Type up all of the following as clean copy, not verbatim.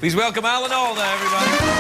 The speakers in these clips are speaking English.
Please welcome Alda, everybody.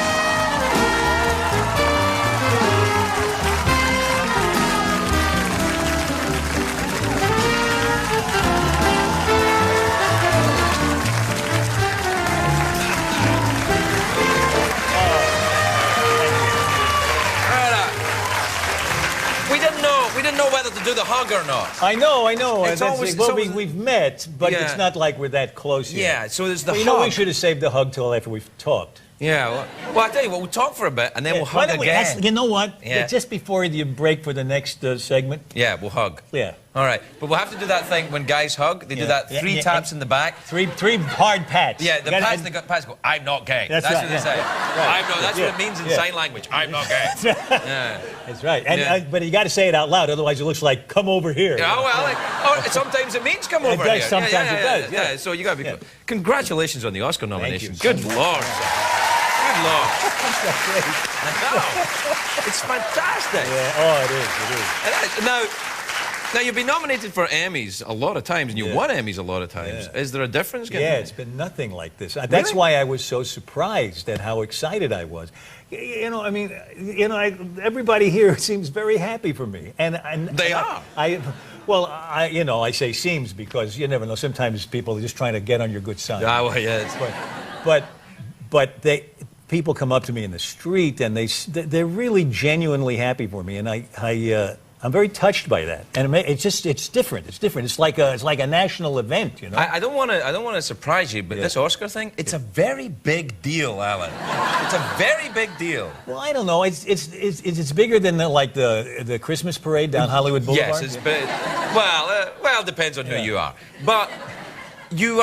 We didn't know whether to do the hug or not. I know. It's always, we've met, but yeah. it's not like we're that close yet. Yeah, so there's the hug. You know, we should have saved the hug till after we've talked. Yeah, well, I tell you what, we'll talk for a bit, and then we'll hug again. You know what? Yeah. Just before you break for the next segment. Yeah, we'll hug. Yeah. All right, but we'll have to do that thing when guys hug. They do that three taps in the back. Three hard pats. Yeah, the pats go, I'm not gay. That's right, what they say. Right. I'm not, that's what it means in sign language. I'm not gay. Yeah. That's right. And, but you got to say it out loud, otherwise it looks like, come over here. Yeah, well, sometimes it means come over here. Sometimes it does. Yeah, so you got to be... Congratulations on the Oscar nomination. Thank you. Good Lord. Good Lord. I know. It's fantastic. Yeah, it is. Now, you've been nominated for Emmys a lot of times, and you won Emmys a lot of times. Yeah. Is there a difference? It's been nothing like this. That's why I was so surprised at how excited I was. Everybody here seems very happy for me. And they are. I say seems because you never know. Sometimes people are just trying to get on your good side. Ah, well, yeah. But people come up to me in the street and they're really genuinely happy for me, and I'm very touched by that, and it's different. It's different. It's like a national event, you know. I don't want to surprise you, but this Oscar thing, it's a very big deal, Alan. It's a very big deal. Well, I don't know. It's bigger than the Christmas parade down Hollywood Boulevard. Yes, it's big. Well, it depends on who you are. But you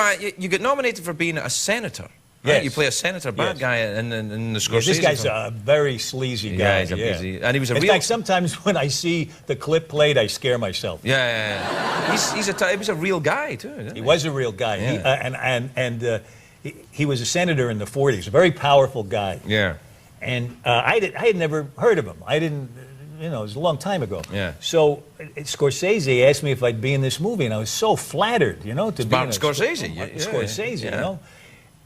get nominated for being a senator. Right? Yes. You play a senator, bad guy in the Scorsese. This guy's a very sleazy guy. And he was a In fact, sometimes when I see the clip played, I scare myself. Yeah. He was a real guy too. Isn't he? He was a real guy. Yeah. He was a senator in the 40s. A very powerful guy. Yeah. And I had never heard of him. I didn't. It was a long time ago. Yeah. So Scorsese asked me if I'd be in this movie, and I was so flattered, to be in Scorsese. Scorsese,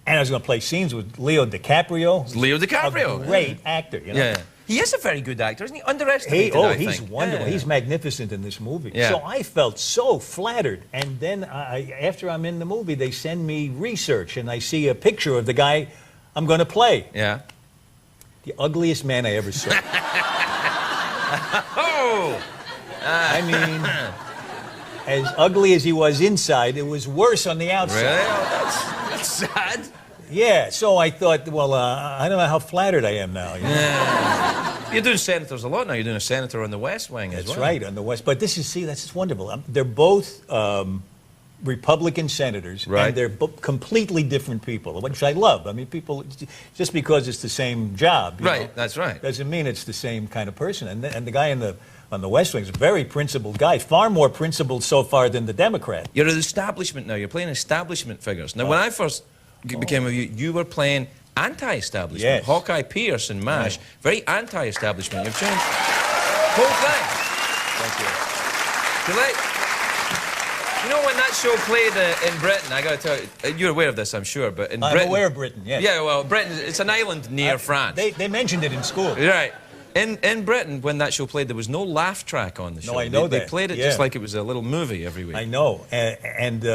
And I was going to play scenes with Leo DiCaprio. Leo DiCaprio. A great actor, Yeah. He is a very good actor, isn't he? Underestimated, I think. He's wonderful. Yeah. He's magnificent in this movie. Yeah. So I felt so flattered. And then after I'm in the movie, they send me research, and I see a picture of the guy I'm going to play. Yeah. The ugliest man I ever saw. I mean, as ugly as he was inside, it was worse on the outside. Really? Oh, that's sad. Yeah, so I thought, well, I don't know how flattered I am now. Yeah. You're doing senators a lot now. You're doing a senator on the West Wing as well. That's right, on the West. But that's just wonderful. They're both Republican senators, and they're completely different people, which I love. I mean, people, just because it's the same job, that's right, doesn't mean it's the same kind of person. And the guy on the West Wing is a very principled guy, far more principled so far than the Democrat. You're an establishment now. You're playing establishment figures. Now, when I first became you were playing anti-establishment. Yes. Hawkeye Pierce and MASH, very anti-establishment. You've changed the whole thing. Thank you. You know, when that show played in Britain, I got to tell you, you're aware of this, I'm sure, but in I'm Britain... aware of Britain, yes. Yeah, well, Britain, it's an island near France. They mentioned it in school. Right. In Britain, when that show played, there was no laugh track on the show. No, I know They played it just like it was a little movie every week. I know. And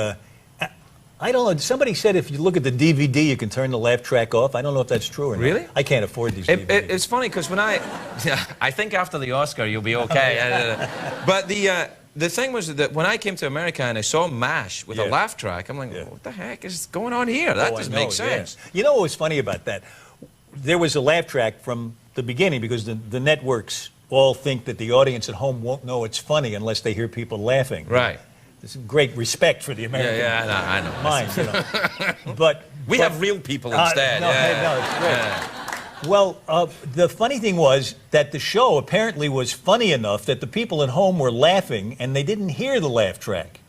I don't know. Somebody said if you look at the DVD, you can turn the laugh track off. I don't know if that's true or not. Really? I can't afford these DVDs. It's funny, because when I think after the Oscar, you'll be okay. But the thing was that when I came to America and I saw MASH with a laugh track, I'm like, what the heck is going on here? That doesn't make sense. Yeah. You know what was funny about that? There was a laugh track from the beginning because the networks all think that the audience at home won't know it's funny unless they hear people laughing. Right. There's great respect for the American I know. mind, But we have real people instead. No, it's great. Yeah. Well, the funny thing was that the show apparently was funny enough that the people at home were laughing and they didn't hear the laugh track.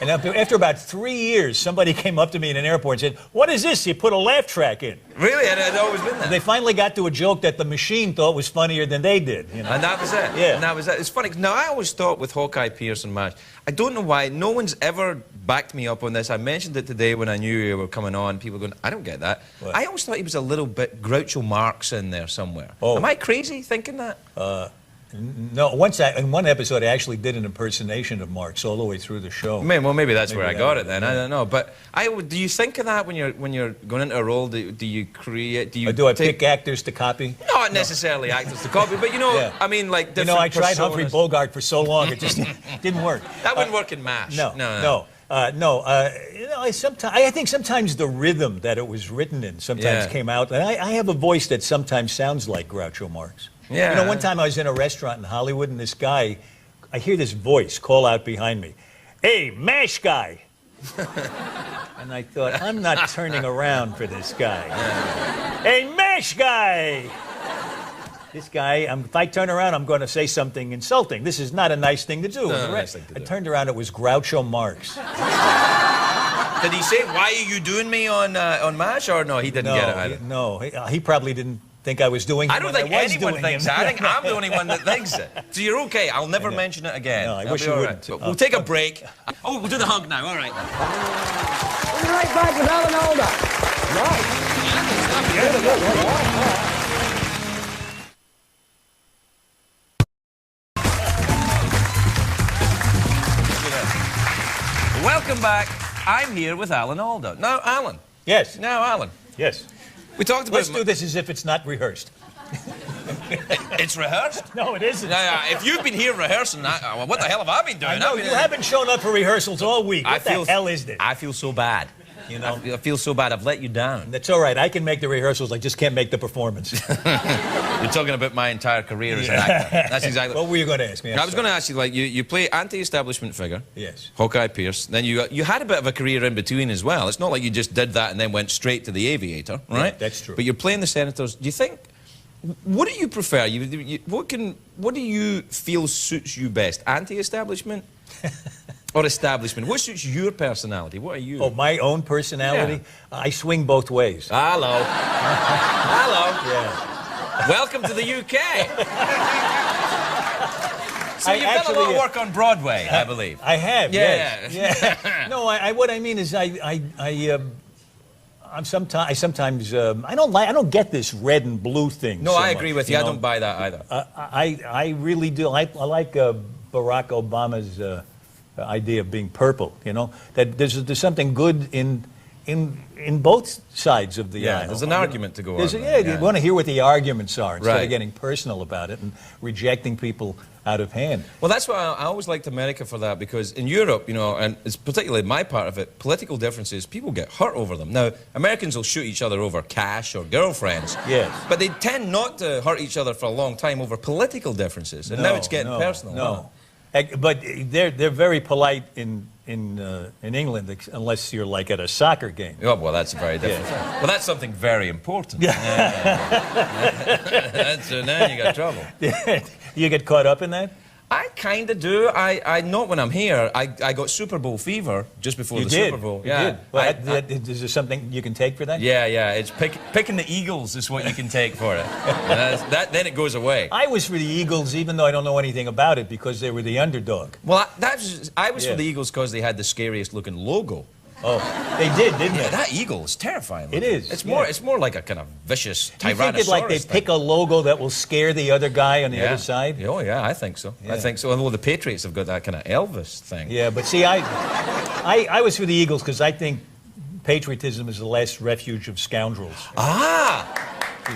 And after about 3 years, somebody came up to me in an airport and said, "What is this? You put a laugh track in." Really? And it had always been that? They finally got to a joke that the machine thought was funnier than they did. And that was it? Yeah. And that was it. It's funny. Now, I always thought with Hawkeye Pierce and MASH, I don't know why, no one's ever backed me up on this. I mentioned it today when I knew you were coming on. People were going, I don't get that. What? I always thought he was a little bit Groucho Marx in there somewhere. Oh. Am I crazy thinking that? No, in one episode, I actually did an impersonation of Marx all the way through the show. Well, maybe that's where I got it then. Yeah. I don't know. But do you think of that when you're going into a role? Do you create? Do I pick actors to copy? Not necessarily actors to copy, but Yeah. I mean, like different I tried personas. Humphrey Bogart for so long, it just didn't work. That wouldn't work in MASH. No. I think sometimes the rhythm that it was written in sometimes came out, and I have a voice that sometimes sounds like Groucho Marx. Yeah. One time I was in a restaurant in Hollywood, and this guy, I hear this voice call out behind me, "Hey, MASH guy!" And I thought, I'm not turning around for this guy. "Hey, MASH guy!" This guy, if I turn around, I'm going to say something insulting. This is not a nice thing to do. Nice thing to do. I turned around, it was Groucho Marx. Did he say, "Why are you doing me on MASH," or no? He didn't get it either. No, he probably didn't think I was doing it. I don't think anyone thinks that. I think I'm the only one that thinks it. So you're okay. I'll never mention it again. No, I wish you wouldn't. Right. We'll take a break. Oh, we'll do the hug now. All right. We'll be right back with Alan Alda. Welcome back. I'm here with Alan Alda. Now, Alan. Yes. Now, Alan. Yes. We talked about... Let's do this as if it's not rehearsed. It's rehearsed? No, it isn't. If you've been here rehearsing, what the hell have I been doing? I know, you haven't shown up for rehearsals all week. What the hell is this? I feel so bad. I feel so bad. I've let you down. That's all right. I can make the rehearsals. I just can't make the performance. You're talking about my entire career as an actor. That's exactly. What were you going to ask me? I was going to ask you, like, you play anti-establishment figure. Yes. Hawkeye Pierce. Then you had a bit of a career in between as well. It's not like you just did that and then went straight to The Aviator, right? Yeah, that's true. But you're playing the senators. Do you think? What do you prefer? What do you feel suits you best? Anti-establishment or establishment? What suits your personality? What are you? Oh, my own personality? Yeah. I swing both ways. Hello. Hello. Yeah. Welcome to the UK. So you've done a lot of work on Broadway, I believe. I have. Yeah. Yes. Yeah. No, what I mean is I don't get this red and blue thing. No, so I agree with you. I don't buy that either. I really do. I like Barack Obama's idea of being purple. That there's something good in both sides of the aisle. There's an argument to go on. You want to hear what the arguments are instead Right. of getting personal about it and rejecting people out of hand. Well, that's why I always liked America for that, because in Europe, and it's particularly my part of it, political differences, people get hurt over them. Now, Americans will shoot each other over cash or girlfriends. Yes. But they tend not to hurt each other for a long time over political differences. And now it's getting personal. No. But they're very polite in England, unless you're like at a soccer game. Oh, well, that's a very different thing. Well, that's something very important. Yeah. Now you got trouble. You get caught up in that? I kind of do. I not when I'm here. I got Super Bowl fever just before Super Bowl. You did. Well, is there something you can take for that? Yeah. It's picking the Eagles is what you can take for it. Then it goes away. I was for the Eagles, even though I don't know anything about it, because they were the underdog. Well, I was for the Eagles because they had the scariest looking logo. Oh, they did, didn't they? That eagle is terrifying. It is. It's more like a kind of vicious tyrannosaurus. Do you think it's like they pick a logo that will scare the other guy on the other side? Oh, yeah, I think so. Yeah. I think so. Although the Patriots have got that kind of Elvis thing. Yeah, but see, I was for the Eagles because I think patriotism is the last refuge of scoundrels. Ah!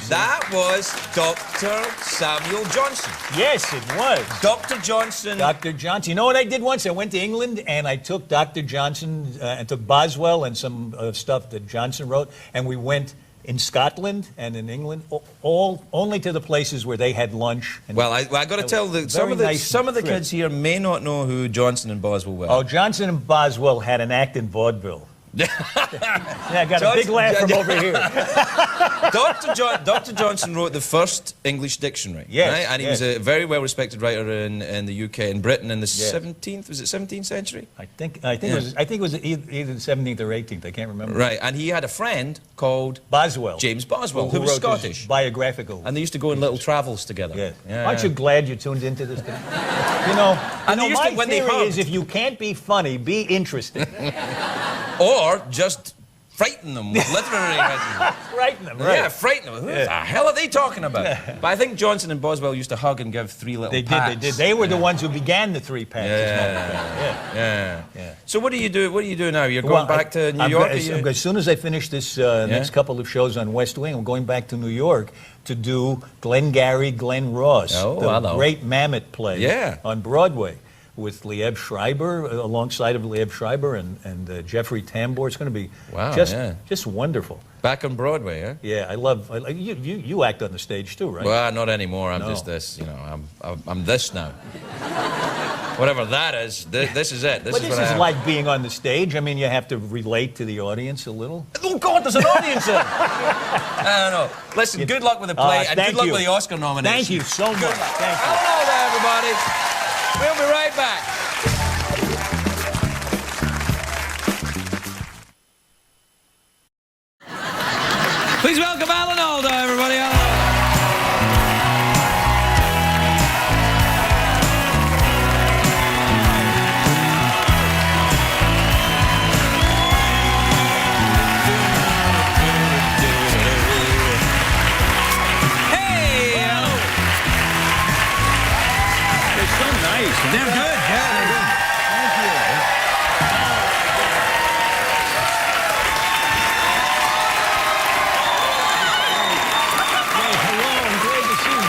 That was Dr. Samuel Johnson. Yes, it was. Dr. Johnson. Dr. Johnson. You know what I did once? I went to England and I took Dr. Johnson and took Boswell and some stuff that Johnson wrote, and we went in Scotland and in England, only to the places where they had lunch. And well, I got to tell some of the kids here may not know who Johnson and Boswell were. Oh, Johnson and Boswell had an act in vaudeville. Yeah, I got a big laugh from over here. Dr. Johnson wrote the first English dictionary. Yes, right? And he was a very well-respected writer in the UK and Britain in the 17th, was it 17th century? I think it was either the 17th or 18th. I can't remember. Right, and he had a friend called Boswell, James Boswell, who was wrote Scottish. Biographical. And they used to go on little travels together. Yeah. Aren't you glad you tuned into this thing? My theory is if you can't be funny, be interesting. Or just frighten them with literary writing. Frighten them, right. Yeah, frighten them. Who the hell are they talking about? But I think Johnson and Boswell used to hug and give 3 little pats. They did. They were the ones who began the 3 pats. Yeah. So what do you do now? You're going back to New York? As soon as I finish this next couple of shows on West Wing, I'm going back to New York to do Glengarry Glen Ross, the great Mammoth play on Broadway, with Liev Schreiber, alongside of Liev Schreiber and Jeffrey Tambor. It's going to be just wonderful. Back on Broadway, huh? Yeah, I love you act on the stage too, right? Well, not anymore. I'm just this, I'm this now. Whatever that is, this is it. This is like being on the stage. I mean, you have to relate to the audience a little. Oh, God, there's an audience there. I don't know. Listen, good luck with the play, and good luck with the Oscar nomination. Thank you so much. Thank you. Hello there, everybody. We'll be right back. Please welcome Alda, everybody. They're good, they're good. Thank you. Hello, great to see you.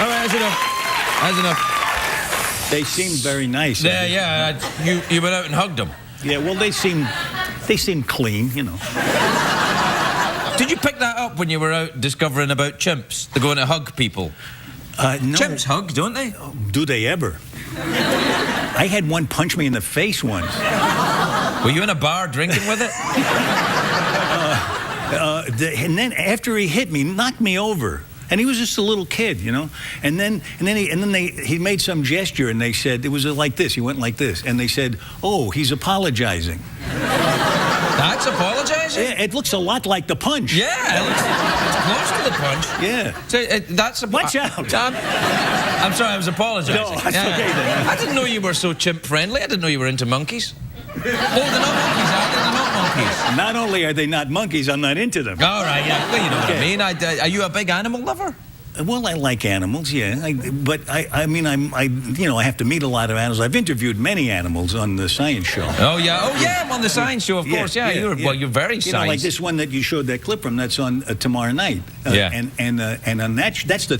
All right, that's enough. They seem very nice. Yeah. You went out and hugged them. Yeah, well, they seem clean, Did you pick that up when you were out discovering about chimps? They're going to hug people. No. Chimps hug, don't they? Do they ever? I had one punch me in the face once. Were you in a bar drinking with it? And then after he hit me, knocked me over. And he was just a little kid, And then he made some gesture, and they said it was like this. He went like this, and they said, "Oh, he's apologizing." That's apologizing? Yeah, it looks a lot like the punch. Yeah, it's close to the punch. Yeah. So that's watch out. I'm sorry, I was apologizing. No, that's okay then. I didn't know you were so chimp friendly. I didn't know you were into monkeys. Oh, they're not monkeys, are they? They're not monkeys. Not only are they not monkeys, I'm not into them. All right, yeah. Well, you know what I mean. Are you a big animal lover? Well, I like animals, yeah. But I have to meet a lot of animals. I've interviewed many animals on the science show. Oh yeah, I'm on the science show, of course. Yeah, you're very science. Like this one that you showed that clip from. That's on tomorrow night. And on that's the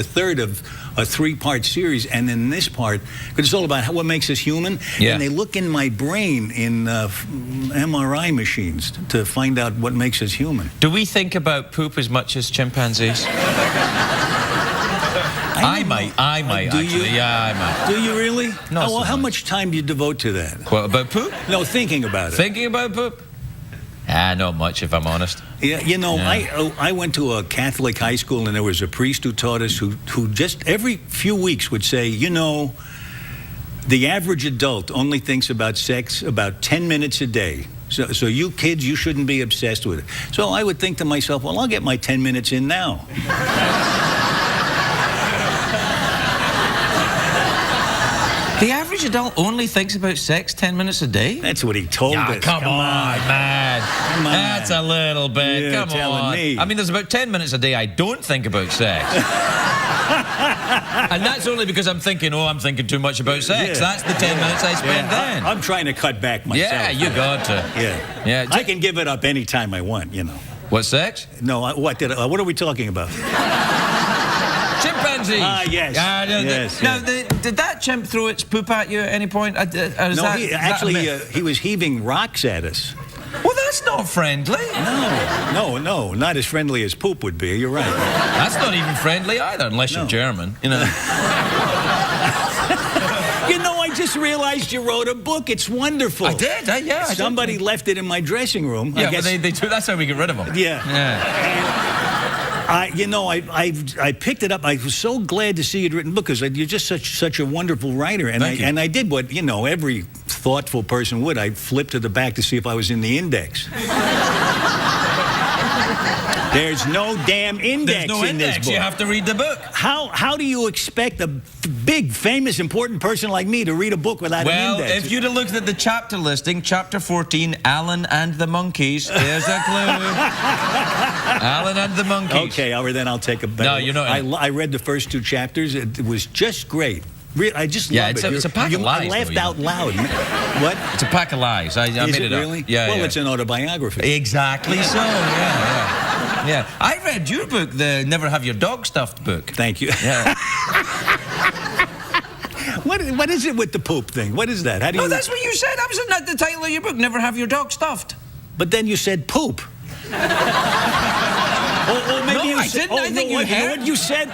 third of a 3-part series. And in this part, because it's all about what makes us human. Yeah. And they look in my brain in MRI machines to find out what makes us human. Do we think about poop as much as chimpanzees? I might actually. Yeah, I might. Do you really? No. Well, how much time do you devote to that? What, about poop? No, thinking about it. Thinking about poop? Not much, if I'm honest. Yeah, I went to a Catholic high school, and there was a priest who taught us who just every few weeks would say, the average adult only thinks about sex about 10 minutes a day. So you kids, you shouldn't be obsessed with it. So I would think to myself, well, I'll get my 10 minutes in now. The average adult only thinks about sex 10 minutes a day? That's what he told us. Come on, man. Come on. That's a little bit. You're Come telling on. me. I mean, there's about 10 minutes a day I don't think about sex. And that's only because I'm thinking too much about sex. Yeah. That's the 10 minutes I spend then. I'm trying to cut back myself. Yeah, you got to. Yeah. I can give it up anytime I want, What, sex? No, what are we talking about? Chimpanzees. Yes. Yes. Now, did that chimp throw its poop at you at any point? He was heaving rocks at us. Well, that's not friendly. No, not as friendly as poop would be. You're right. That's not even friendly either, unless you're German, you know. You know, I just realized you wrote a book. It's wonderful. I did, yeah. Somebody left it in my dressing room. Yeah, I guess. but they that's how we get rid of them. Yeah. I picked it up. I was so glad to see it written book because you're just such a wonderful writer. And I did what every thoughtful person would. I flipped to the back to see if I was in the index. There's no damn index. There's no in index. This book. You have to read the book. How do you expect a big, famous, important person like me to read a book without an index? Well, if you'd have looked at the chapter listing, chapter 14, Alan and the Monkeys, there's a clue. Alan and the Monkeys. Okay, then I'll take a better. No, you're not. I read the first 2 chapters. It was just great. I just love it. It's a pack of lies. I laughed out loud. What? It's a pack of lies. I made it up. Really? Yeah. Well, it's an autobiography. Exactly so. Yeah. I read your book, the Never Have Your Dog Stuffed book. Thank you. Yeah. What is it with the poop thing? What is that? How do you? No, that's what you said. That was not the title of your book. Never Have Your Dog Stuffed. But then you said poop. Maybe no, I didn't. I think you heard. You know what you said?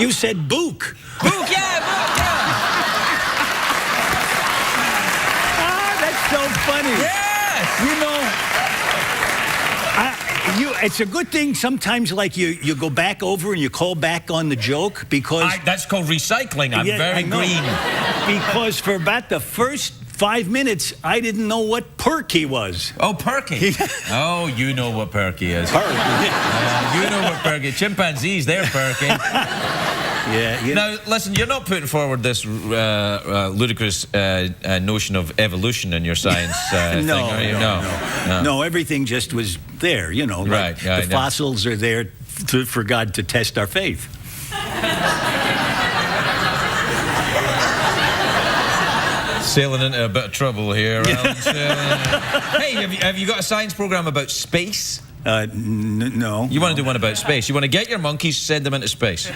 You said book. Book, yeah, book, yeah. That's so funny. Yes. It's a good thing sometimes, like you go back over and you call back on the joke because that's called recycling. I'm very green. Because for about the first 5 minutes, I didn't know what perky was. Oh, perky. Oh, you know what perky is. Perky. You know what perky. Chimpanzees, they're perky. Yeah. Now, listen, you're not putting forward this ludicrous notion of evolution in your science thing, are you? No, everything just was there, Right. The fossils are there for God to test our faith. Sailing into a bit of trouble here, Alan. Hey, have you got a science program about space? No. You want to do one about space? You want to get your monkeys, send them into space?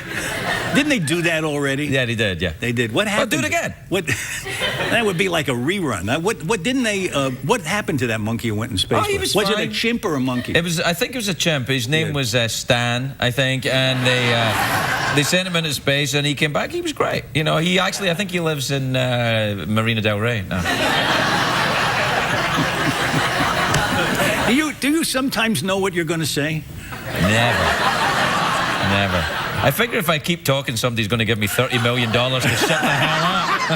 Didn't they do that already? Yeah, they did. Yeah, they did. What happened? Do it again. What? That would be like a rerun. What didn't they? What happened to that monkey who went in space? Oh, he was fine. Was it a chimp or a monkey? I think it was a chimp. His name was Stan, I think, and they sent him into space, and he came back. He was great. He actually, I think he lives in Marina Del Rey now. Do you sometimes know what you're going to say? Never. I figure if I keep talking, somebody's going to give me $30 million to shut the hell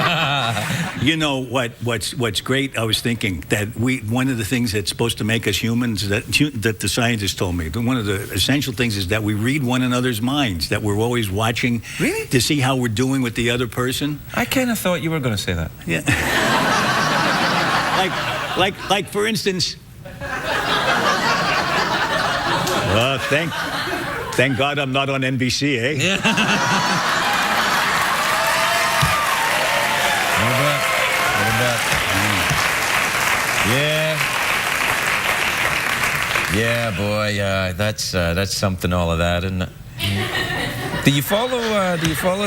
up. You know what's great? I was thinking that one of the things that's supposed to make us humans that the scientists told me, one of the essential things is that we read one another's minds, that we're always watching to see how we're doing with the other person. I kind of thought you were going to say that. Yeah. like for instance. Thank God I'm not on NBC, eh? Yeah. What about? Yeah, boy. That's something. All of that, isn't it? Do you follow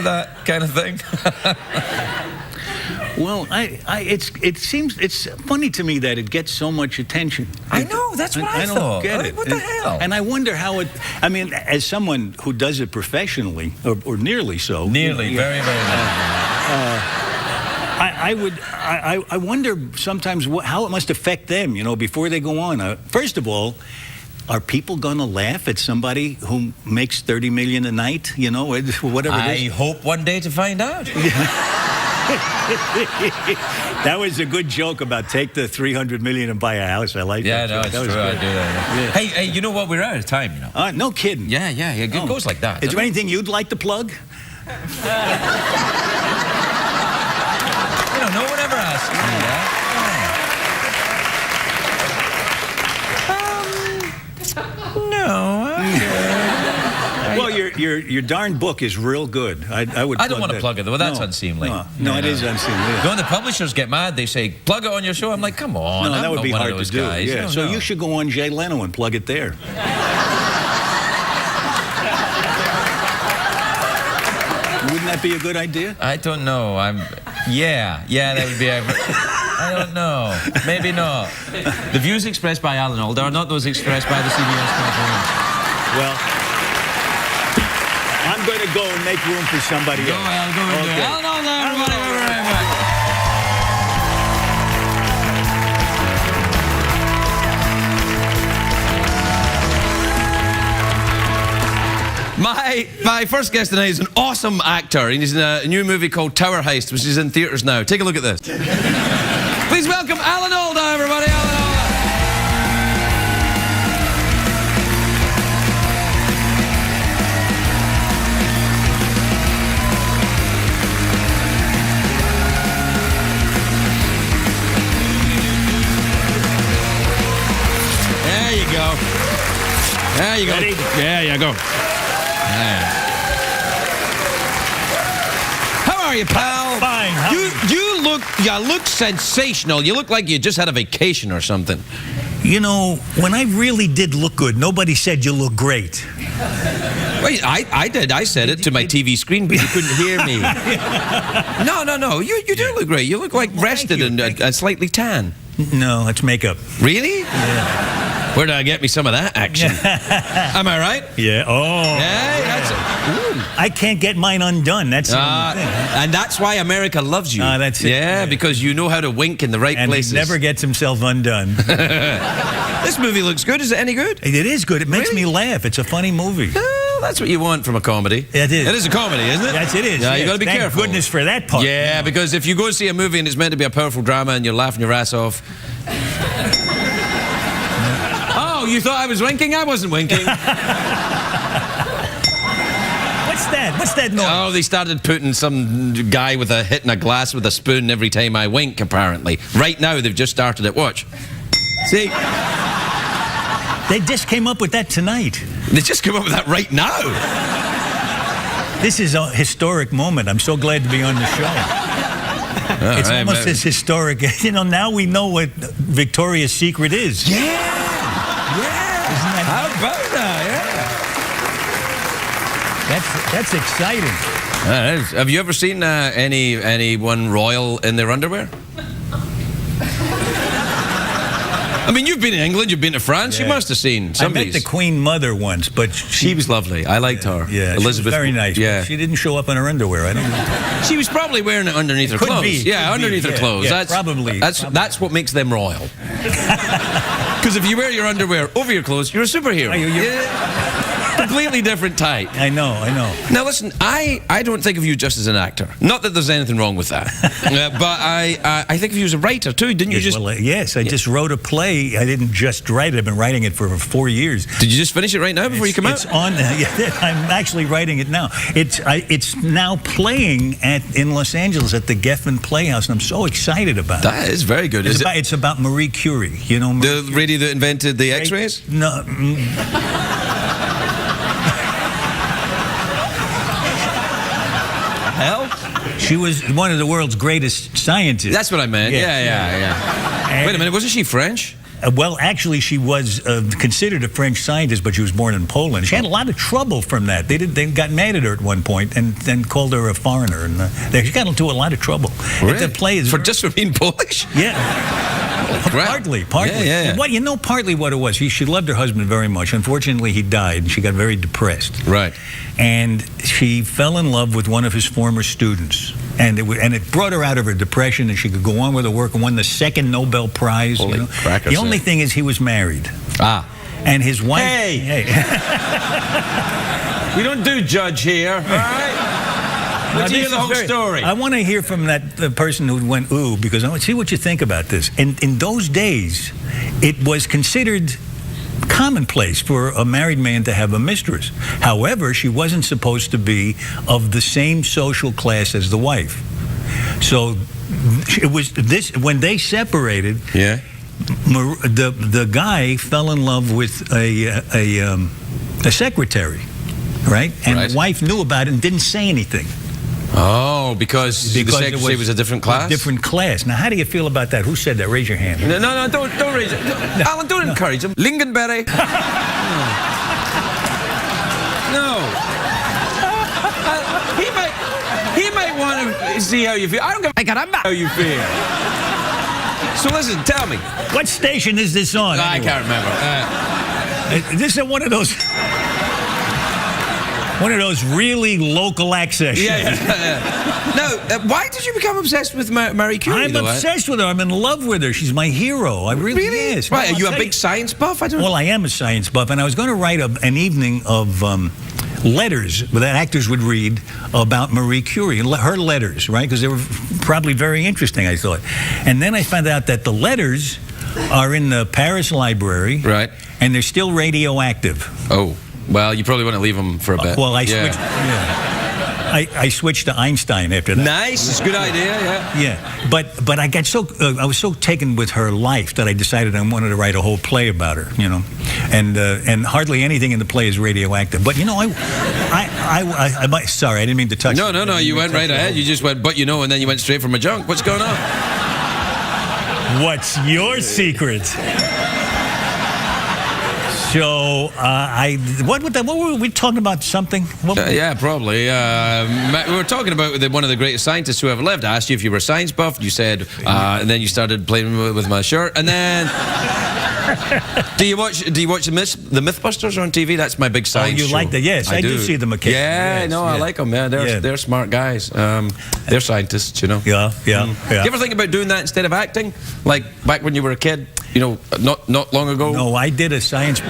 that kind of thing? Well, it seems it's funny to me that it gets so much attention. I know, that's what I thought. don't get it. What the hell? And I wonder how it. I mean, as someone who does it professionally, or nearly so. Nearly, very, very nearly. I wonder sometimes how it must affect them. Before they go on. First of all. Are people going to laugh at somebody who makes $30 million a night? Whatever. I hope one day to find out. That was a good joke about take the $300 million and buy a house. I like that. Yeah, no, it's true. I do that. Yeah. Hey, you know what? We're out of time. No kidding. Yeah. It goes like that. Is there anything you'd like to plug? No one ever asks me that. No. Well, your darn book is real good. I don't want to plug it though. That's unseemly. No, it is unseemly. When the publishers get mad, they say, "Plug it on your show." I'm like, "Come on." No, that would be hard to do. Guys. Yeah. So you should go on Jay Leno and plug it there. Wouldn't that be a good idea? I don't know. Yeah, that would be. I don't know. Maybe not. The views expressed by Alan Alda are not those expressed by the CBS Corporation. Well, I'm going to go and make room for somebody else. I'll go and do it. Alan Alda, everybody, very much. My first guest tonight is an awesome actor. He's in a new movie called Tower Heist, which is in theaters now. Take a look at this. Please welcome Alan Alda, everybody. Alan Alda. There you go. There you go. Ready? There you go. How are you, pal? Fine. You look sensational. You look like you just had a vacation or something. You know, when I really did look good, nobody said you look great. Wait, I did. I said it to my TV screen, but you couldn't hear me. No. You do look great. You look like rested and slightly tan. No, it's makeup. Really? Yeah. Where did I get me some of that action? Am I right? Yeah. Oh. Yeah, that's it. I can't get mine undone. That's the only thing. And that's why America loves you. That's it. Yeah, because you know how to wink in the right places. And he never gets himself undone. This movie looks good. Is it any good? It is good. It makes me laugh. It's a funny movie. Well, that's what you want from a comedy. It is. It is a comedy, isn't it? Yes, it is. Yeah, you got to be Thank careful. Goodness for that part. Yeah, because if you go and see a movie and it's meant to be a powerful drama and you're laughing your ass off. Oh, you thought I was winking? I wasn't winking. What's that? What's that noise? Oh, they started putting some guy with a hitting a glass with a spoon every time I wink, apparently. Right now, they've just started it. Watch. See? They just came up with that tonight. They just came up with that right now. This is a historic moment. I'm so glad to be on the show. It's almost as historic. You know, now we know what Victoria's Secret is. Yeah. Yeah. Isn't that How about that? Yeah. That's exciting. Have you ever seen anyone royal in their underwear? I mean, you've been to England, you've been to France, you must have seen somebody's. I met the Queen Mother once, but she was lovely. I liked her. Yeah, Elizabeth. She was very nice. Yeah. She didn't show up in her underwear. I don't know. She was probably wearing it underneath her clothes. Yeah, underneath her clothes. Yeah, probably. That's what makes them royal. Because if you wear your underwear over your clothes, you're a superhero. Completely different type. I know. Now listen, I don't think of you just as an actor. Not that there's anything wrong with that. But I think of you as a writer too. Didn't you just? Well, yes, I just wrote a play. I didn't just write it. I've been writing it for 4 years. Did you just finish it right now before you come out? It's on. I'm actually writing it now. It's now playing in Los Angeles at the Geffen Playhouse, and I'm so excited about it. That is very good. It's about Marie Curie. You know, the lady that invented the X-rays? No. Hell? She was one of the world's greatest scientists. That's what I meant. Yeah. Yeah. Wait a minute, wasn't she French? Well, actually, she was considered a French scientist, but she was born in Poland. She had a lot of trouble from that. They got mad at her at one point and then called her a foreigner. And she got into a lot of trouble. Really? The play is just for being Polish? Yeah. Partly. Yeah. Partly what it was. She loved her husband very much. Unfortunately, he died, and she got very depressed. Right. And she fell in love with one of his former students. And it brought her out of her depression, and she could go on with her work and won the second Nobel Prize. Holy crackers. The only thing is he was married. Ah. And his wife... Hey! We don't do judge here, all right? Let's hear the whole story. I want to hear from the person who went, ooh, because I want to see what you think about this. In those days, it was considered commonplace for a married man to have a mistress. However, she wasn't supposed to be of the same social class as the wife. So it was this when they separated. Yeah. The guy fell in love with a secretary, right? And the wife knew about it and didn't say anything. Oh, because the secretary was a different class? A different class. Now, how do you feel about that? Who said that? Raise your hand. No, don't raise it. Alan, don't encourage him. Lingonberry. No. He might want to see how you feel. I don't give a caramba how you feel. So listen, tell me. What station is this on? I anyway? can't remember. This is one of those really local access shows. Yeah. No, why did you become obsessed with Marie Curie? I'm obsessed with her. I'm in love with her. She's my hero. I really is. Right, are you a big science buff? Well, I am a science buff, and I was going to write an evening of letters that actors would read about Marie Curie, her letters, right? Because they were probably very interesting, I thought. And then I found out that the letters are in the Paris Library. Right. And they're still radioactive. Oh. Well, you probably want to leave them for a bit. Well, I switched. Yeah. I switched to Einstein after that. Nice, it's a good idea. Yeah. Yeah, but I got I was so taken with her life that I decided I wanted to write a whole play about her. You know, and hardly anything in the play is radioactive. But you know, I sorry, I didn't mean to touch. No. You went right ahead. You just went, but you know, and then you went straight for my junk. What's going on? What's your secret? So, what were we talking about? Something? Yeah, probably. We were talking about one of the greatest scientists who ever lived. I asked you if you were a science buff. You said, and then you started playing with my shirt. And then, do you watch the Mythbusters on TV? That's my big science show. You like that? Yes, I do see them occasionally. Yeah, yes, no, I like them. Yeah, they're smart guys. They're scientists, you know. Yeah. Do you ever think about doing that instead of acting, like back when you were a kid? You know, not long ago. No, I did a science.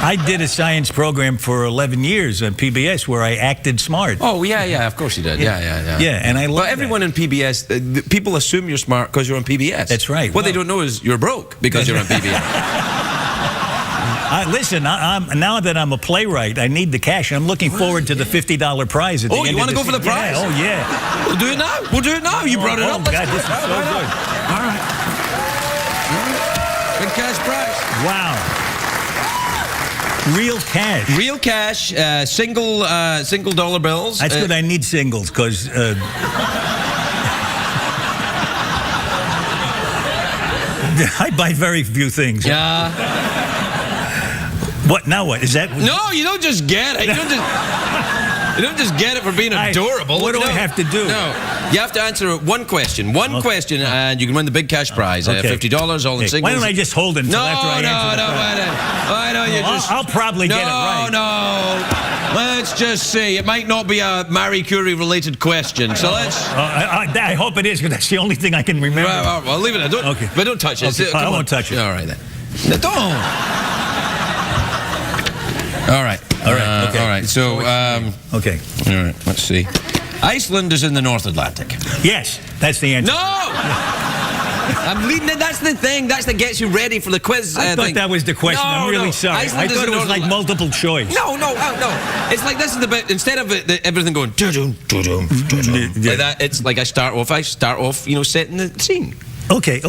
I did a science program for 11 years on PBS where I acted smart. Oh, yeah, of course you did. Yeah. Yeah, and I love everyone in PBS, people assume you're smart because you're on PBS. That's right. What they don't know is you're broke because you're on PBS. Listen, now that I'm a playwright, I need the cash. I'm looking forward to the $50 prize at the end. Oh, you want to go for the prize? Yeah, oh, yeah. We'll do it now. You brought it up. God, this is so good. All right. Big cash prize. Wow. Real cash. Real cash, single dollar bills. That's good. I need singles because I buy very few things. Yeah. What now? What is that? No, you don't just get it. You don't just get it for being adorable. What do I have to do? No, you have to answer one question. One question, and you can win the big cash prize. $50, all in singles. Why don't I just hold it until after I answer Why don't you just... I'll probably get it right. No. Let's just see. It might not be a Marie Curie-related question, so let's... I hope it is, because that's the only thing I can remember. Well, leave it. But don't touch it. Okay. I won't touch it. All right, then. Don't. All right. Okay. All right. So, okay. All right. Let's see. Iceland is in the North Atlantic. Yes, that's the answer. No! I'm leading it. That's the thing. That's that gets you ready for the quiz. I thought that was the question. No, I'm really sorry. Iceland I thought it was like multiple choice. No. It's like this is the bit. Instead of everything going doo-doom, doo-doom, doo-doom, like that, it's like I start off, you know, setting the scene. Okay.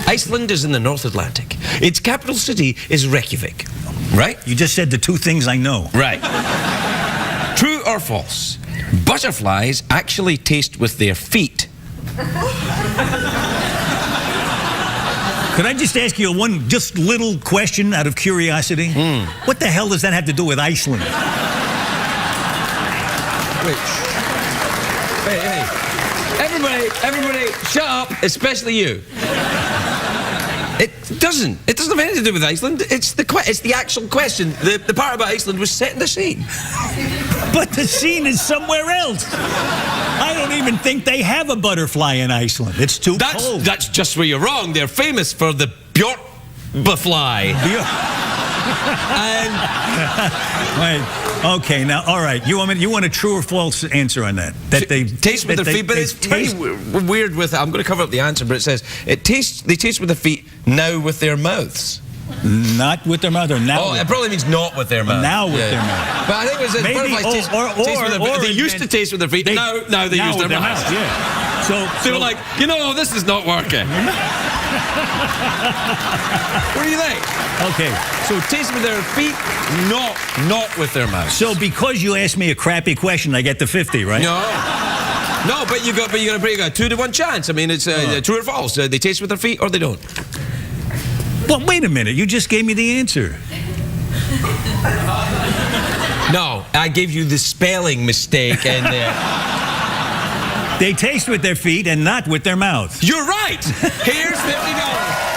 Iceland is in the North Atlantic. Its capital city is Reykjavik. Right? You just said the two things I know. Right. True or false? Butterflies actually taste with their feet. Could I just ask you one just little question out of curiosity? What the hell does that have to do with Iceland? Wait. Hey. Everybody, shut up, especially you. It doesn't have anything to do with Iceland. It's the actual question. The part about Iceland was setting the scene. But the scene is somewhere else. I don't even think they have a butterfly in Iceland. It's too cold. That's just where you're wrong. They're famous for the björkfly. Okay, now, all right. You want a true or false answer on that? That they taste with their feet, but it's very weird with it. I'm going to cover up the answer, but it says they taste with their feet, now with their mouths. Not with their mouth or now? Oh, it probably means not with their mouth. Now with their mouth. But I think it was taste with their feet. They used to tace with their feet. Now they use their mouths. Yeah. So they were like, this is not working. What do you think? Okay. So taste with their feet, not with their mouths. So because you asked me a crappy question, I get the 50, right? No, but you got a 2-to-1 chance. I mean, it's true or false. They taste with their feet or they don't. Well, wait a minute. You just gave me the answer. No, I gave you the spelling mistake and They taste with their feet and not with their mouth. You're right. Here we go.